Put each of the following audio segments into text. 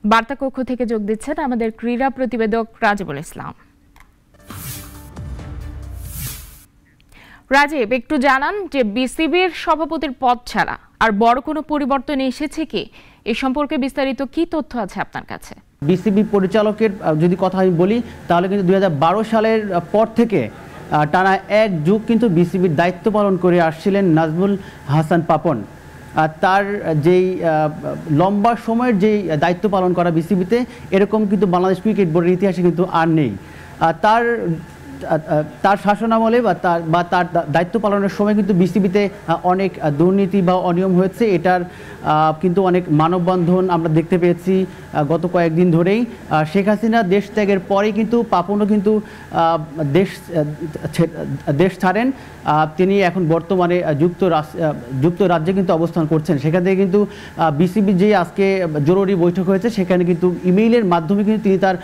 বার্তা কক্ষ থেকে যোগ দিচ্ছেন আমাদের ক্রীড়া প্রতিবেদক রাজীবুল ইসলাম। রাজীব, একটু জানান যে বিসিবির সভাপতির পদ ছাড়া আর বড় কোনো পরিবর্তন এসেছে কি, এ সম্পর্কে বিস্তারিত কি তথ্য আছে আপনার কাছে? বিসিবি পরিচালকের যদি কথা আমি বলি তাহলে কিন্তু 2012 সালের পর থেকে টানা এক যুগ কিন্তু বিসিবির দায়িত্ব পালন করে আসছিলেন নাজমুল হাসান পাপন। তার যেই লম্বা সময়ের যেই দায়িত্ব পালন করা বিসিবিতে, এরকম কিন্তু বাংলাদেশ ক্রিকেট বোর্ডের ইতিহাসে কিন্তু আর নেই। তার শাসনামলে বা তার দায়িত্ব পালনের সময় কিন্তু বিসিবিতে অনেক দুর্নীতি বা অনিয়ম হয়েছে। এটার কিন্তু অনেক মানববন্ধন আমরা দেখতে পেয়েছি গত কয়েকদিন ধরেই। শেখ হাসিনা দেশ ত্যাগের পরেই কিন্তু পাপনও কিন্তু দেশ ছাড়েন। তিনি এখন বর্তমানে যুক্তরাজ্যে কিন্তু অবস্থান করছেন। সেখান থেকে কিন্তু বিসিবি যে আজকে জরুরি বৈঠক হয়েছে, সেখানে কিন্তু ইমেইলের মাধ্যমে কিন্তু তিনি তার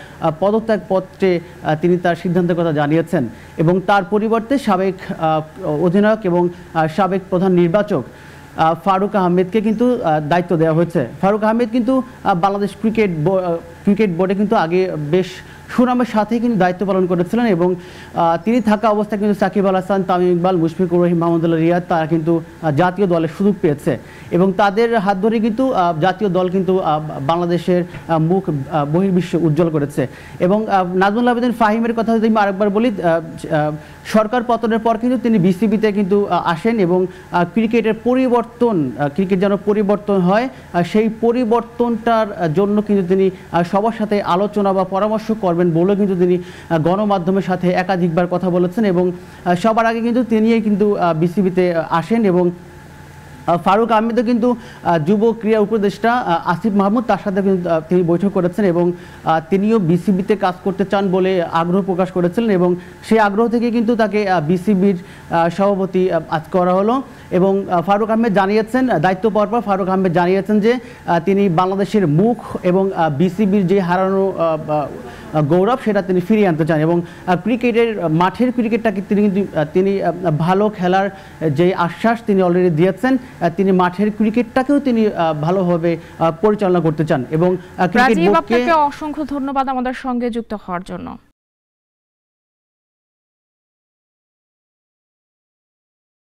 পদত্যাগ পত্রে তিনি তার সিদ্ধান্তের কথা জানিয়েছেন এবং তার পরিবর্তে সাবেক অধিনায়ক এবং সাবেক প্রধান নির্বাচক ফারুক আহমেদকে কিন্তু দায়িত্ব দেওয়া হয়েছে। ফারুক আহমেদ কিন্তু বাংলাদেশ ক্রিকেট বোর্ডে কিন্তু আগে বেশ সুনামের সাথেই কিন্তু দায়িত্ব পালন করেছিলেন এবং তিনি থাকা অবস্থায় কিন্তু সাকিব আল হাসান, তামিম ইকবাল, মুশফিকুর রহিম, মাহমুদুল্লাহ রিয়াদ তারা কিন্তু জাতীয় দলের সুযোগ পেয়েছে এবং তাদের হাত ধরে কিন্তু জাতীয় দল কিন্তু বাংলাদেশের মুখ বহির্বিশ্বে উজ্জ্বল করেছে। এবং নাজমুল আবেদিন ফাহিমের কথা যদি আমি আরেকবার বলি, সরকার পতনের পর কিন্তু তিনি বিসিবিতে কিন্তু আসেন এবং ক্রিকেটের পরিবর্তন, ক্রিকেট যেন পরিবর্তন হয় সেই পরিবর্তনটার জন্য কিন্তু তিনি সবার সাথে আলোচনা বা পরামর্শ করবেন বলেও কিন্তু তিনি গণমাধ্যমের সাথে একাধিকবার কথা বলেছেন এবং সবার আগে কিন্তু তিনিই কিন্তু বিসিবিতে আসেন এবং ফারুক আহমেদও কিন্তু যুব ক্রীড়া উপদেষ্টা আসিফ মাহমুদ তার সাথে কিন্তু তিনি বৈঠক করেছেন এবং তিনিও বিসিবিতে কাজ করতে চান বলে আগ্রহ প্রকাশ করেছিলেন এবং সেই আগ্রহ থেকে কিন্তু তাকে বিসিবির সভাপতি আজ করা হলো। এবং ফারুক আহমেদ জানিয়েছেন, দায়িত্ব পাওয়ার পর ফারুক আহমেদ জানিয়েছেন যে তিনি বাংলাদেশের মুখ এবং বিসিবির যে হারানো গৌরব সেটা তিনি ফিরিয়ে আনতে চান এবং ক্রিকেটের মাঠের ক্রিকেটটাকে তিনি ভালো খেলার যে আশ্বাস তিনি অলরেডি দিয়েছেন, তিনি মাঠের ক্রিকেটটাকেও তিনি ভালোভাবে পরিচালনা করতে চান এবং ক্রিকেট বোর্ডকে অসংখ্য ধন্যবাদ আমাদের সঙ্গে যুক্ত হওয়ার জন্য।